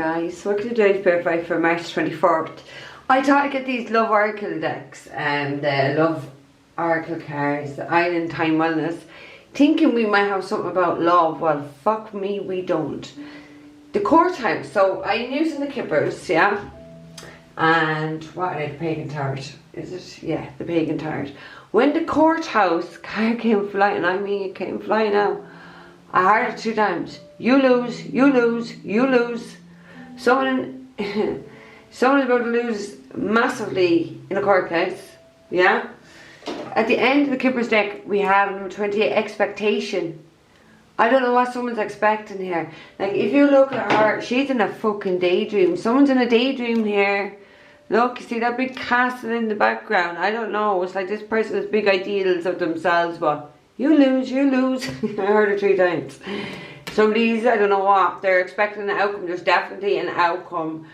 guys, welcome to today's birthday for March 24th. I thought I'd get these Love Oracle decks and the Love Oracle cards, the Island Time Wellness, thinking we might have something about love. Well, fuck me, we don't. The courthouse, so I'm using the Kippers, yeah, and what are they, the Pagan Tarot, is it? Yeah, the Pagan Tarot. When the courthouse card came flying, I mean it came flying out, I heard it 2 times. You lose, you lose, you lose. Someone is about to lose massively in a court case, yeah? At the end of the Kippers deck, we have number 28, expectation. I don't know what someone's expecting here. Like, if you look at her, she's in a fucking daydream. Someone's in a daydream here. Look, you see that big castle in the background? I don't know. It's like this person has big ideals of themselves, but you lose, you lose. I heard it 3 times. Somebody's, I don't know what, they're expecting an outcome. There's definitely an outcome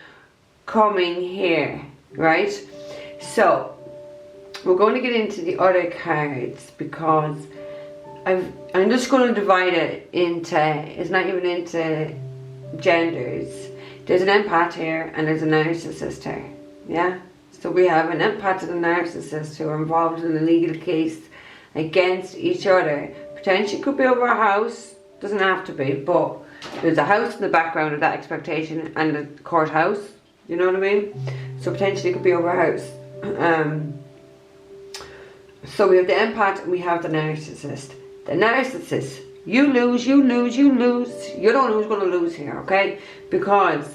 coming here, right? So, we're going to get into the other cards because I'm just going to divide it into, it's not even into genders. There's an empath here and there's a narcissist here, yeah? So we have an empath and a narcissist who are involved in a legal case against each other. Potentially could be over a house, doesn't have to be, but there's a house in the background of that expectation and the courthouse, you know what I mean? So potentially it could be over a house. So we have the empath and we have the narcissist. The narcissist, you lose, you lose, you lose. You don't know who's going to lose here, okay? Because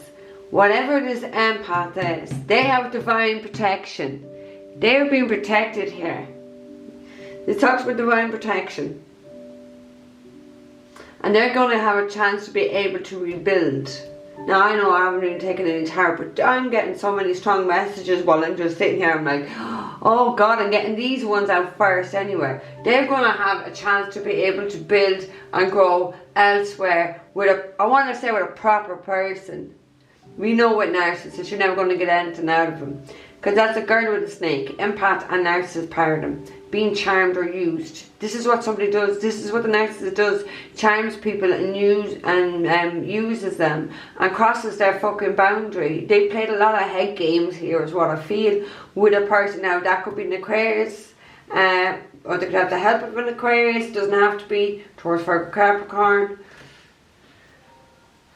whatever this empath is, they have divine protection. They're being protected here. It talks about divine protection. And they're going to have a chance to be able to rebuild. Now, I know I haven't even taken any tarot, but I'm getting so many strong messages while I'm just sitting here. I'm like, oh God, I'm getting these ones out first anyway. They're going to have a chance to be able to build and grow elsewhere with a, I want to say with a proper person. We know with narcissists, you're never going to get anything out of them. Because that's a girl with a snake. Empath and narcissist paradigm. Being charmed or used. This is what somebody does. This is what the narcissist does. Charms people and uses them and crosses their fucking boundary. They played a lot of head games here is what I feel with a person. Now that could be an Aquarius, or they could have the help of an Aquarius. It doesn't have to be Taurus, Virgo, Capricorn.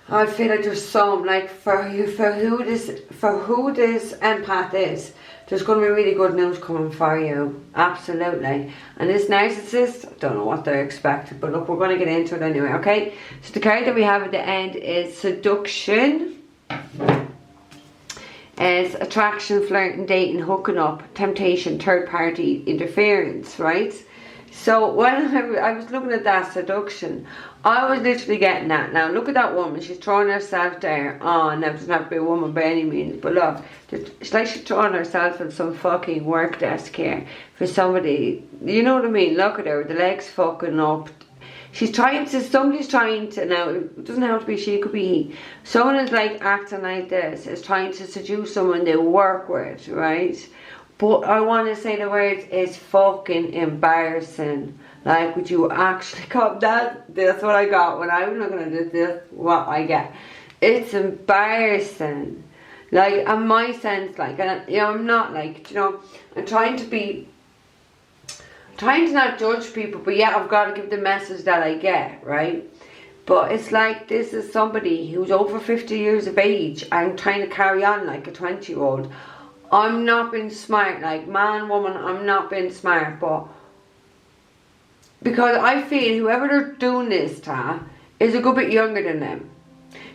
I feel like there's some, like for who this empath is, there's going to be really good news coming for you, absolutely. And this narcissist, I don't know what they're expecting, but look, we're going to get into it anyway, okay? So the card that we have at the end is seduction, is attraction, flirting, dating, hooking up, temptation, third party interference, right? So when I was looking at that seduction, I was literally getting that. Now look at that woman, she's throwing herself there. Oh, now doesn't have to be a woman by any means, but look, it's like she's throwing herself on some fucking work desk here for somebody, you know what I mean? Look at her, the legs fucking up. She's trying to, somebody's trying to, now it doesn't have to be she, it could be he. Someone is like acting like this, is trying to seduce someone they work with, right? But I want to say the words, it's fucking embarrassing. Like, would you actually cop that? That's what I got when I was looking at this. This what I get. It's embarrassing. Like, in my sense, like, and, you know, I'm not like, you know, I'm trying to not judge people, but yeah, I've got to give the message that I get, right? But it's like, this is somebody who's over 50 years of age and trying to carry on like a 20-year-old. I'm not being smart, like man, woman, I'm not being smart, but because I feel whoever they're doing this to is a good bit younger than them.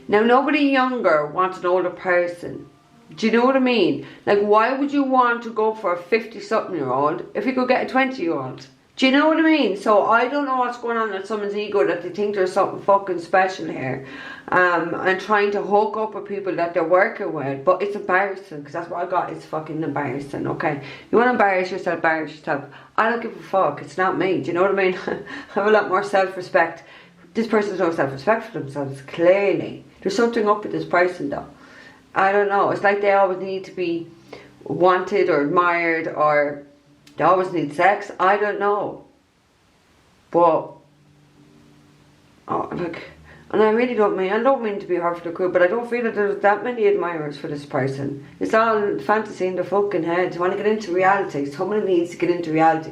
Now nobody younger wants an older person. Do you know what I mean? Like, why would you want to go for a 50-something-year-old if you could get a 20-year-old? Do you know what I mean? So I don't know what's going on in someone's ego that they think there's something fucking special here. And trying to hook up with people that they're working with. But it's embarrassing, because that's what I got. It's fucking embarrassing, okay? You want to embarrass yourself, embarrass yourself. I don't give a fuck. It's not me. Do you know what I mean? I have a lot more self-respect. This person has no self-respect for themselves, clearly. There's something up with this person, though. I don't know. It's like they always need to be wanted or admired, or they always need sex. I don't know. But, oh, look, And I really don't mean to be hurtful or cruel, but I don't feel that there's that many admirers for this person. It's all fantasy in their fucking heads. They want to get into reality. Someone needs to get into reality.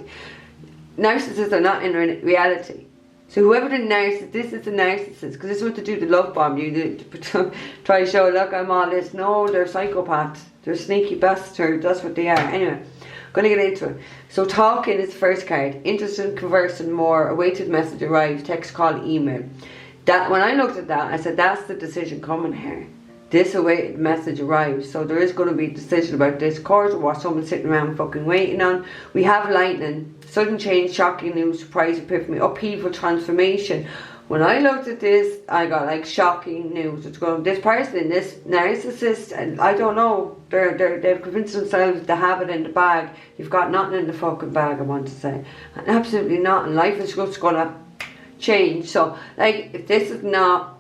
Narcissists are not in reality. So whoever the narcissist, this is the narcissist, because this is what they do, the love bomb you, to try to show, look, I'm all this. No, they're psychopaths. They're sneaky bastards. That's what they are. Anyway, going to get into it. So talking is the first card. Interested in conversing more. Awaited message arrives. Text, call, email. That when I looked at that, I said, that's the decision coming here. This awaited message arrives. So there is going to be a decision about this course or what someone's sitting around fucking waiting on. We have lightning, sudden change, shocking news, surprise, epiphany, upheaval, transformation. When I looked at this, I got like shocking news. It's going, this person, this narcissist, and I don't know, they've convinced themselves to have it in the bag. You've got nothing in the fucking bag, I want to say. And absolutely nothing. Life is just going to change. So like, if this is not,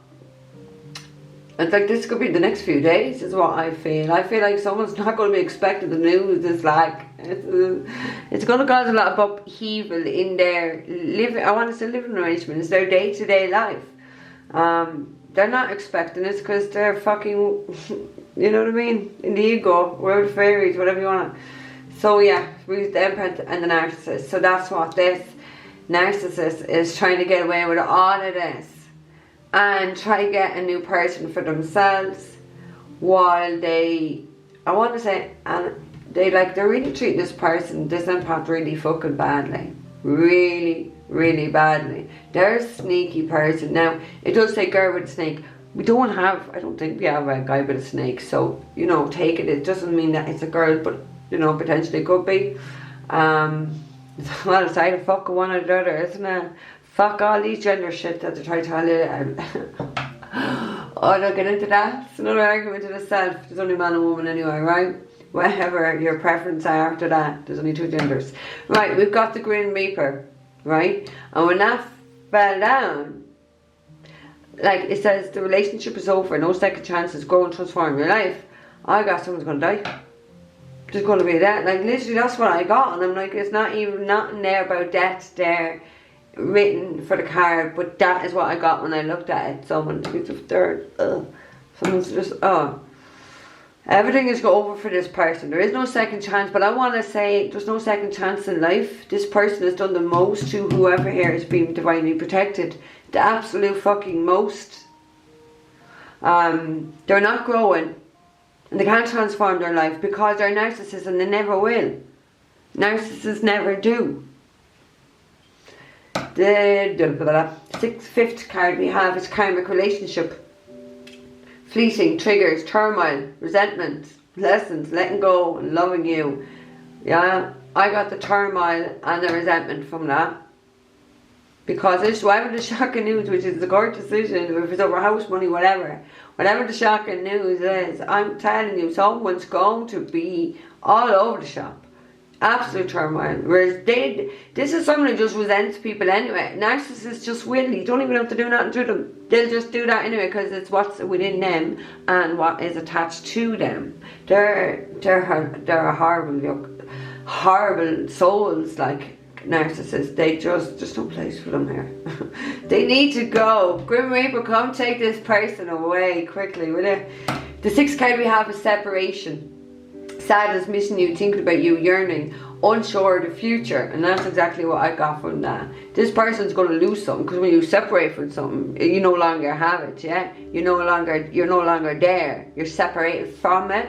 it's like this could be the next few days is what I feel. I feel like someone's not going to be expecting the news. It's like it's going to cause a lot of upheaval in their living, I want to say living arrangements, their day-to-day life. They're not expecting this because they're fucking, you know what I mean, in the ego, world of fairies, whatever you want. So yeah, we the empath and the narcissist. So that's what this narcissist is trying to get away with all of this and try to get a new person for themselves while they, I want to say, and they're really treating this person, this empath, really fucking badly. Really, really badly. They're a sneaky person. Now, it does say girl with a snake. We don't have, I don't think we have a guy with a snake. So, you know, take it. It doesn't mean that it's a girl, but, you know, potentially could be. Well, it's either fuck one or the other, isn't it? Fuck all these gender shit that they try to tell you. Oh, don't get into that. It's another argument in itself. There's only man and woman anyway, right? Whatever your preference are after that. There's only two genders. Right, we've got the Grim Reaper, right? And when that fell down, like it says, the relationship is over, no second chances, grow and transform your life. I got someone's gonna die. There's gonna be that. Like literally that's what I got. And I'm like, it's not even nothing there about death there written for the card, but that is what I got when I looked at it. Someone's just, everything is over for this person. There is no second chance, but I want to say there's no second chance in life. This person has done the most to whoever here is being divinely protected. The absolute fucking most. They're not growing and they can't transform their life because they're narcissists and they never will. Narcissists never do. The fifth card we have is karmic relationship. Fleeting, triggers, turmoil, resentment, lessons, letting go and loving you. Yeah, I got the turmoil and the resentment from that. Because it's whatever the shocking news, which is the court decision, if it's over house money, whatever the shocking news is, I'm telling you, someone's going to be all over the shop. Absolute turmoil. Whereas this is someone who just resents people anyway. Narcissists just will. You don't even have to do nothing to them. They'll just do that anyway because it's what's within them and what is attached to them. They're a horrible souls, like narcissists. They there's no place for them here. They need to go. Grim Reaper, come take this person away quickly, will you? The sixth card we have is separation. Sadness, missing you, thinking about you, yearning, unsure of the future. And that's exactly what I got from that. This person's going to lose something because when you separate from something, you no longer have it, yeah? You're no longer there. You're separated from it.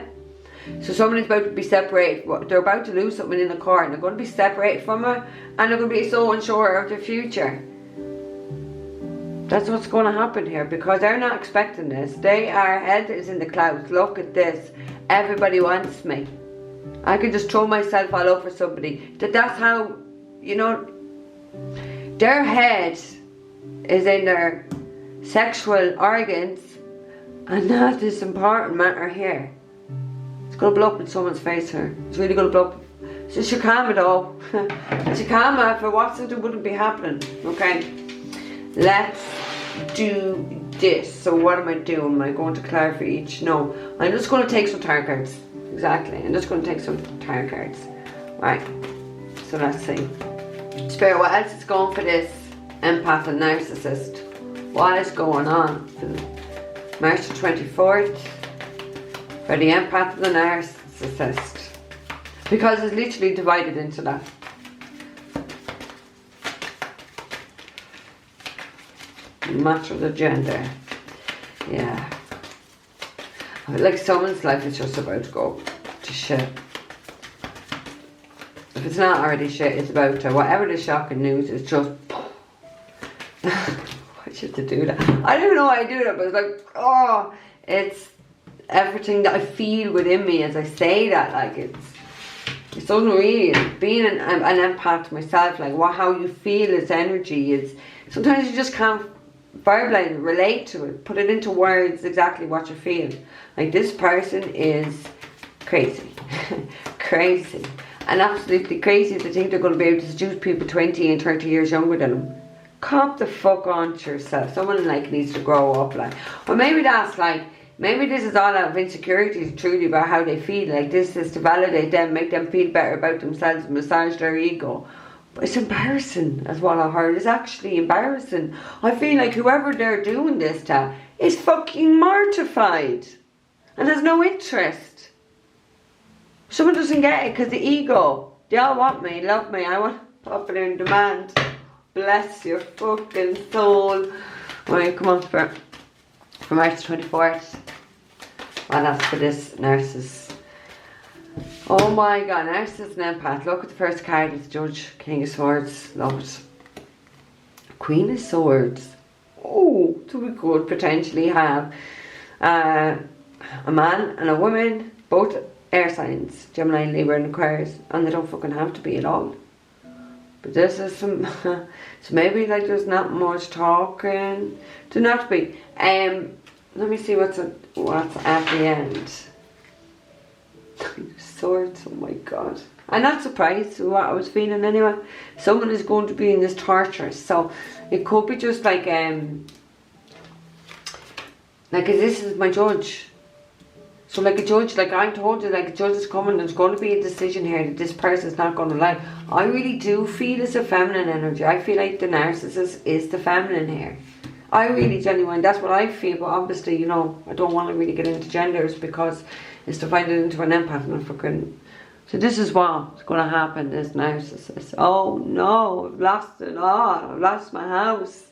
So somebody's about to be separated. They're about to lose something in the car and they're going to be separated from it and they're going to be so unsure of the future. That's what's going to happen here because they're not expecting this. Our head is in the clouds. Look at this. Everybody wants me. I can just throw myself all over somebody. That's how, you know, their head is in their sexual organs and not this important matter here. It's going to blow up in someone's face here. It's really going to blow up. So it's your karma though. It's your karma. If it wasn't, it wouldn't be happening. Okay. Let's do this. So what am I doing? Am I going to clarify each? No. I'm just going to take some tarot cards. Exactly. I'm just going to take some tarot cards. Right. So let's see. Spirit, what else is going for this empath and narcissist? what is going on for March the 24th for the empath and the narcissist, because it's literally divided into that. Matter of the gender. Yeah. Like someone's life is just about to go to shit. If it's not already shit, it's about to. Whatever the shocking news is, just. Why should they do that? I don't know why I do that, but it's like, oh, it's everything that I feel within me as I say that. Like it's unreal. Being an empath myself, like how you feel this energy is. Sometimes you just can't verbalize, relate to it, put it into words exactly what you feel. Like this person is crazy, crazy. And absolutely crazy to think they're going to be able to seduce people 20 and 30 years younger than them. Cop the fuck on to yourself. Someone like needs to grow up, like. Or maybe that's like, maybe this is all out of insecurities truly about how they feel. Like this is to validate them, make them feel better about themselves, massage their ego. But it's embarrassing, as what I heard. It's actually embarrassing. I feel like whoever they're doing this to is fucking mortified. And there's no interest. Someone doesn't get it because the ego. They all want me, love me. I want popular in demand. Bless your fucking soul. Right, come on for March 24th. Well, that's for this narcissist. Oh my god, narcissist and empath. Look at the first card. It's Judge, King of Swords. Love it. Queen of Swords. Oh, so we could potentially have a man and a woman, both air signs, Gemini, Libra and Aquarius, and they don't fucking have to be at all. But this is some so maybe like there's not much talking. Do not be. Let me see what's at the end. Swords, oh my god. I'm not surprised with what I was feeling anyway. Someone is going to be in this torture. So it could be just like this is my judge. So like a judge, like I told you, like a judge is coming, there's going to be a decision here that this person's not going to like. I really do feel it's a feminine energy. I feel like the narcissist is the feminine here. I really genuinely, that's what I feel, but obviously, you know, I don't want to really get into genders because it's divided into an empath and a fucking... So this is what's going to happen, this narcissist. Oh no, I've lost it all. I've lost my house.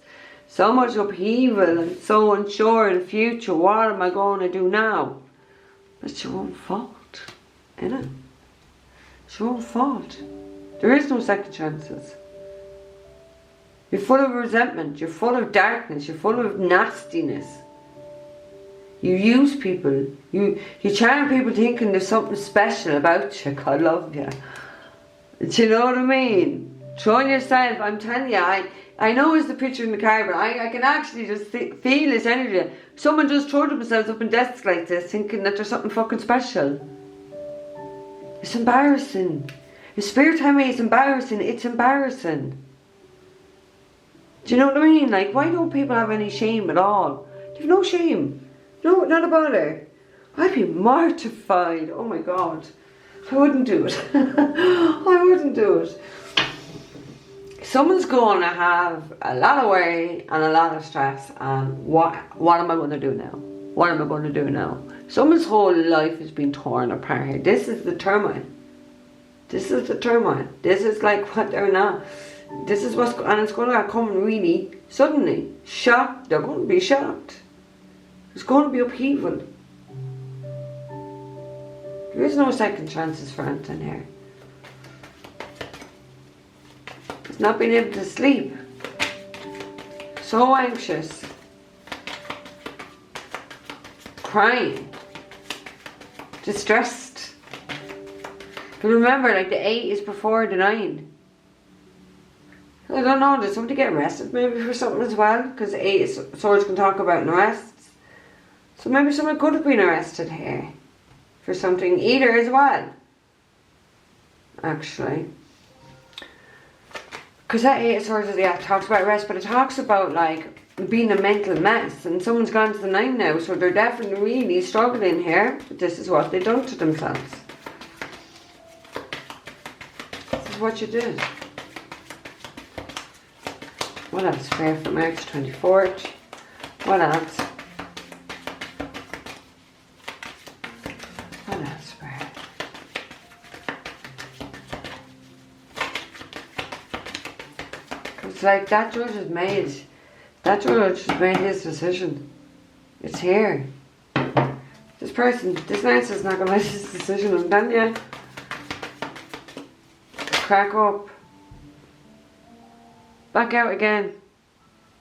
So much upheaval and so unsure in the future. What am I going to do now? It's your own fault, innit? It's your own fault. There is no second chances. You're full of resentment, you're full of darkness, you're full of nastiness. You use people, you charm people thinking there's something special about you. God love you. Do you know what I mean? Throwing yourself, I'm telling you, I know it's the picture in the card, but I can actually just feel this energy. Someone just throw themselves up in desks like this thinking that there's something fucking special. It's embarrassing. The spirit telling me it's embarrassing. It's embarrassing. Do you know what I mean? Like, why don't people have any shame at all? They have no shame. No, not about it. I'd be mortified. Oh my god. I wouldn't do it. I wouldn't do it. Someone's going to have a lot of worry and a lot of stress, and what am I going to do now? What am I going to do now? Someone's whole life has been torn apart here. This is the turmoil. This is the turmoil. This is like what they're not. This is what's, and it's going to come really suddenly. Shocked. They're going to be shocked. There's going to be upheaval. There is no second chances for anything here. It's not being able to sleep. So anxious. Crying. Distressed. But remember, like the 8 is before the 9. I don't know, did somebody get arrested maybe for something as well? Because 8 is swords can talk about an arrests. So maybe someone could have been arrested here for something either as well. Actually. Because that 8 of swords, yeah, talks about arrest, but it talks about like being a mental mess. And someone's gone to the 9 now, so they're definitely really struggling here. But this is what they've done to themselves. This is what you did. What else fair for March 24th? What else? What else, Spirit? It's like that judge has made. That judge has made his decision. It's here. This person, this narcissist is not going to make this decision. I'm telling you. Crack up. Back out again.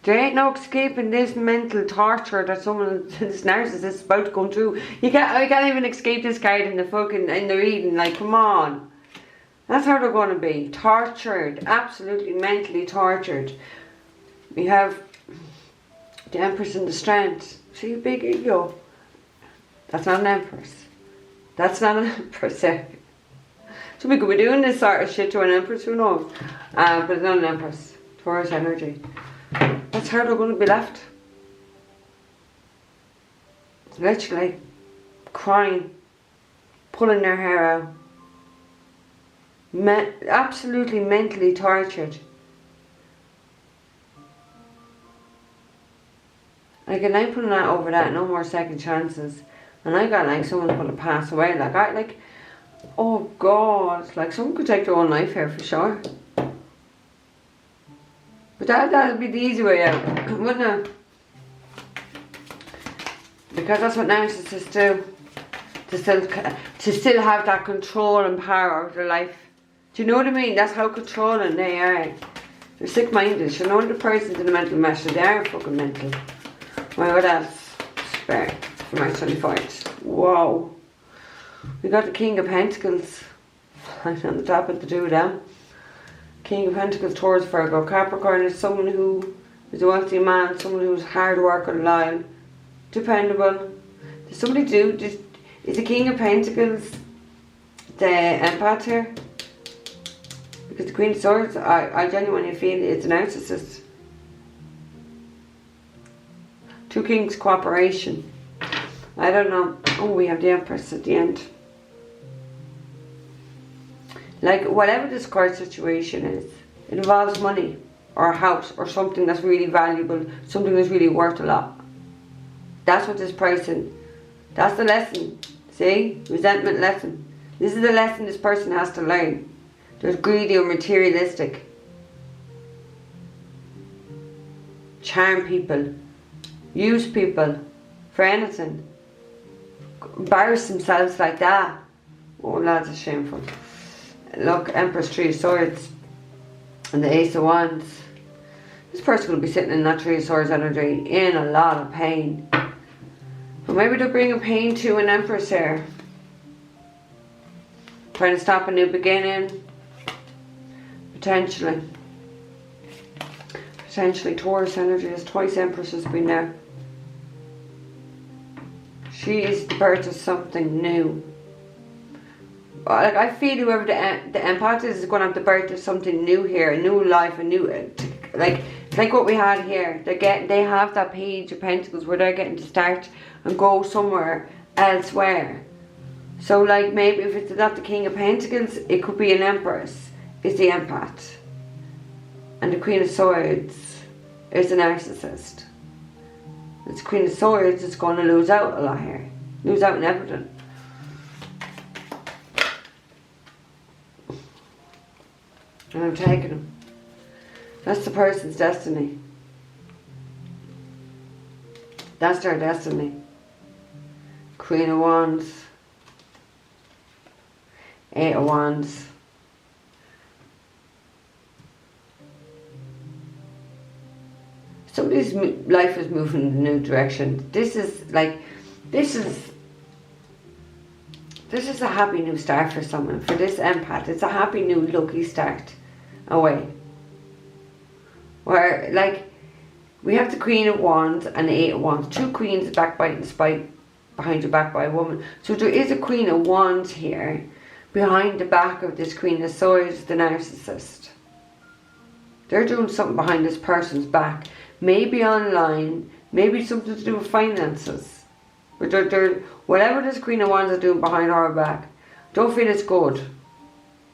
There ain't no escaping this mental torture that someone, this narcissist is about to go through. I can't even escape this card in the reading. Like, come on. That's how they're going to be. Tortured. Absolutely mentally tortured. We have the Empress and the Strength. See, big ego. That's not an Empress. That's not an Empress there. So we could be doing this sort of shit to an Empress, who knows? But it's not an Empress. Taurus energy. That's how they're going to be left. Literally crying, pulling their hair out. Absolutely mentally tortured. Like, and I'm putting that over that, no more second chances. And I got like someone's going to pass away. Like, oh God, like someone could take their own life here for sure. But that'd be the easy way out, wouldn't it? Because that's what narcissists do. To still have that control and power over their life. Do you know what I mean? That's how controlling they are. They're sick-minded. You know the person's in the mental mesh, they are fucking mental. Well, what else? Spare for March 24th. Whoa. We got the King of Pentacles. Right on the top of the two of them. King of Pentacles, Taurus, Virgo, Capricorn is someone who is a wealthy man, someone who's hard working, loyal, dependable. Does somebody is the King of Pentacles the Empath here? Because the Queen of Swords, I genuinely feel it's a narcissist. Two Kings, cooperation. I don't know. Oh, we have the Empress at the end. Like, whatever this current situation is, it involves money or a house or something that's really valuable, something that's really worth a lot. That's what this person, that's the lesson. See? Resentment lesson. This is the lesson this person has to learn. They're greedy or materialistic. Charm people. Use people for anything. Embarrass themselves like that. Oh, lads, it's shameful. Look, Empress, Three of Swords, and the Ace of Wands. This person will be sitting in that Three of Swords energy in a lot of pain. But maybe they're bringing pain to an Empress here. Trying to stop a new beginning. Potentially. Potentially Taurus energy. There's twice Empress has been there. She is the birth of something new. Like, I feel whoever the Empath is going to have the birth of something new here, a new life, a new, like what we had here. They have that Page of Pentacles where they're getting to start and go somewhere elsewhere. So, like, maybe if it's not the King of Pentacles, it could be an Empress. It's the Empath, and the Queen of Swords is the Narcissist. It's Queen of Swords is going to lose out a lot here, lose out in everything. And I'm taking them. That's the person's destiny. That's their destiny. Queen of Wands. Eight of Wands. Somebody's life is moving in a new direction. This is a happy new start for someone. For this Empath, it's a happy new lucky start away. Where, like, we have the Queen of Wands and the Eight of Wands. Two queens backbiting spite behind your back by a woman. So there is a Queen of Wands here behind the back of this Queen of Swords, the Narcissist. They're doing something behind this person's back. Maybe online, maybe something to do with finances. But they're whatever this Queen of Wands is doing behind her back, don't feel it's good.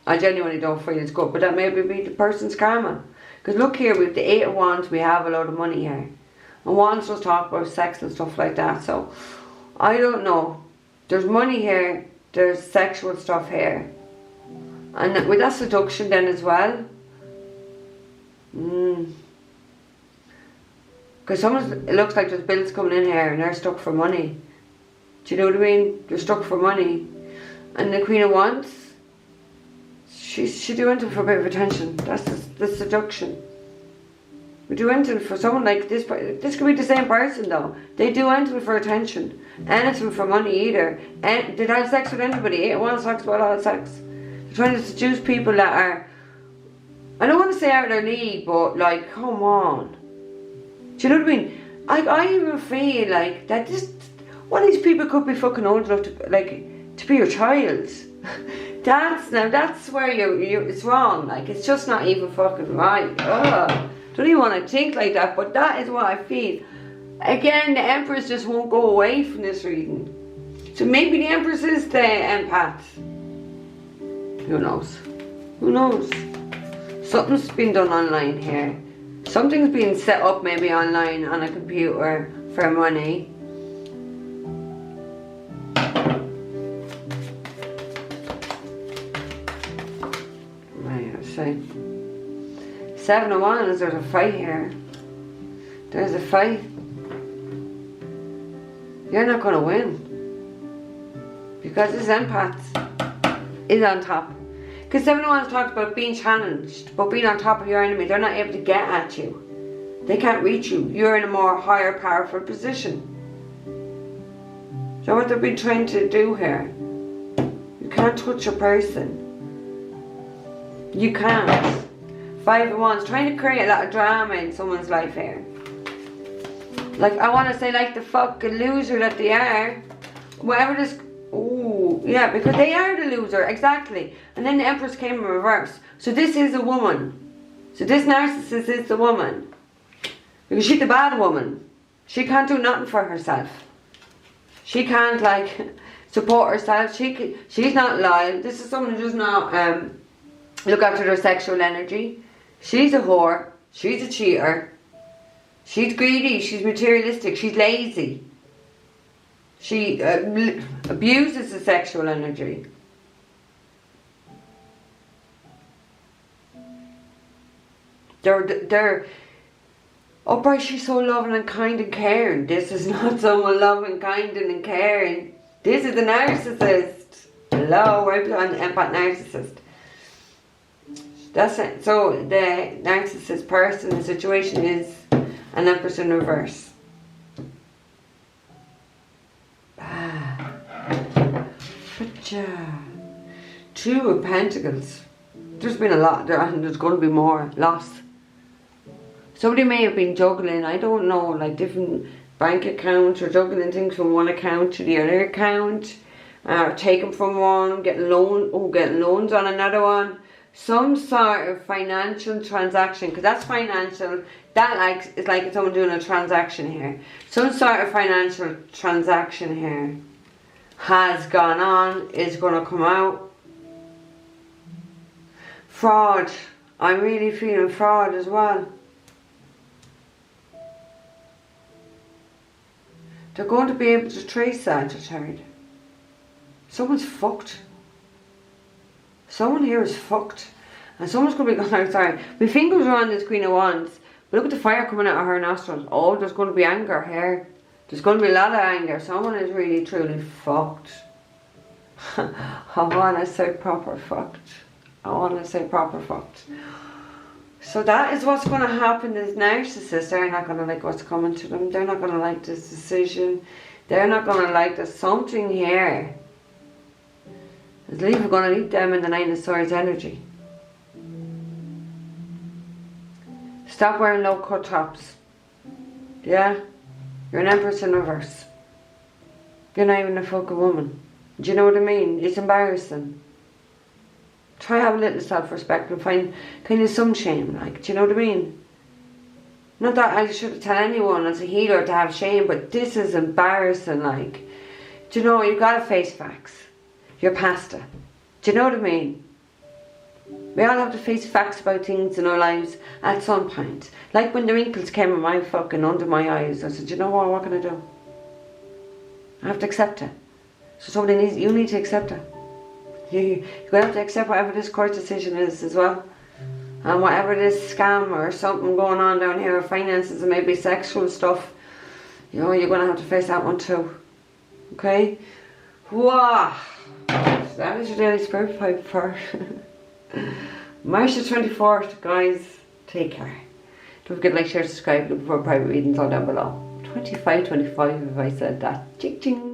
I genuinely don't feel it's good, but that may be the person's karma. Because look here, with the Eight of Wands, we have a lot of money here. And wants us to talk about sex and stuff like that. So, I don't know. There's money here. There's sexual stuff here. And with that seduction then as well. Because it looks like there's bills coming in here and they're stuck for money. Do you know what I mean? They're stuck for money. And the Queen of Wands, she do anything for a bit of attention. That's the seduction. We do anything for someone like this. This could be the same person though. They do anything for attention. Anything for money either. And they have sex with anybody. Ain't one sex about all sex. They're trying to seduce people that are, I don't want to say out of their league, but like, come on. Do you know what I mean? I even feel like that one of these people could be fucking old enough to be your child. That's where it's wrong. Like, it's just not even fucking right. Ugh. Don't even want to think like that, but that is what I feel. Again, the Empress just won't go away from this reading. So maybe the Empress is the empath. Who knows? Who knows? Something's been done online here. Something's been set up maybe online on a computer for money. Right, let's see. 7 of Wands, there's a fight here. There's a fight. You're not going to win. Because this empath is on top. Because 7 of Wands talks about being challenged, about being on top of your enemy. They're not able to get at you. They can't reach you. You're in a more higher, powerful position. So what they've been trying to do here, you can't touch a person. You can't. 5 of Wands, trying to create a lot of drama in someone's life here. Like, I want to say, like the fucking loser that they are. Whatever this... Oh, yeah, because they are the loser, exactly. And then the Empress came in reverse. So this is a woman. So this narcissist is the woman. Because she's the bad woman. She can't do nothing for herself. She can't, like, support herself. She's not loyal. This is someone who does not look after their sexual energy. She's a whore. She's a cheater. She's greedy. She's materialistic. She's lazy. She abuses the sexual energy. They're upright. She's so loving and kind and caring. This is not someone loving, kind and caring. This is the narcissist. Hello, right on the empath narcissist. That's it. So the narcissist person, the situation is an Empress in reverse. Two of Pentacles. There's been a lot there, and there's going to be more loss. Somebody may have been juggling, I don't know, like different bank accounts, or juggling things from one account to the other account, taking from one, getting loans on another one. Some sort of financial transaction, because that's financial. That is like someone doing a transaction here. Some sort of financial transaction here has gone on, is going to come out. Fraud. I'm really feeling fraud as well. They're going to be able to trace that, I heard. Someone's fucked. Someone here is fucked. And someone's going to be going, sorry. My fingers are on this Queen of Wands. But look at the fire coming out of her nostrils. Oh, there's going to be anger here. There's going to be a lot of anger. Someone is really, truly fucked. I want to say proper fucked. I want to say proper fucked. So that is what's going to happen to this narcissist. They're not going to like what's coming to them. They're not going to like this decision. They're not going to like there's something here. It's going to lead them in the 9 of Swords energy. Stop wearing low cut tops. Yeah? You're an Empress in reverse. You're not even a fucking woman. Do you know what I mean? It's embarrassing. Try have a little self-respect and find kind of some shame, like, do you know what I mean? Not that I should tell anyone as a healer to have shame, but this is embarrassing, like. Do you know, you've got to face facts. You're past it. Do you know what I mean? We all have to face facts about things in our lives at some point. Like when the wrinkles came in my fucking under my eyes, I said, you know what can I do? I have to accept it. So you need to accept it. You're going to have to accept whatever this court decision is as well. And whatever this scam or something going on down here, finances and maybe sexual stuff, you know, you're going to have to face that one too. Okay? Wow. That is your daily spirit pipe for March the 24th, guys. Take care. Don't forget to like, share, subscribe, look for private readings all down below. 25 if I said that. Ching ching.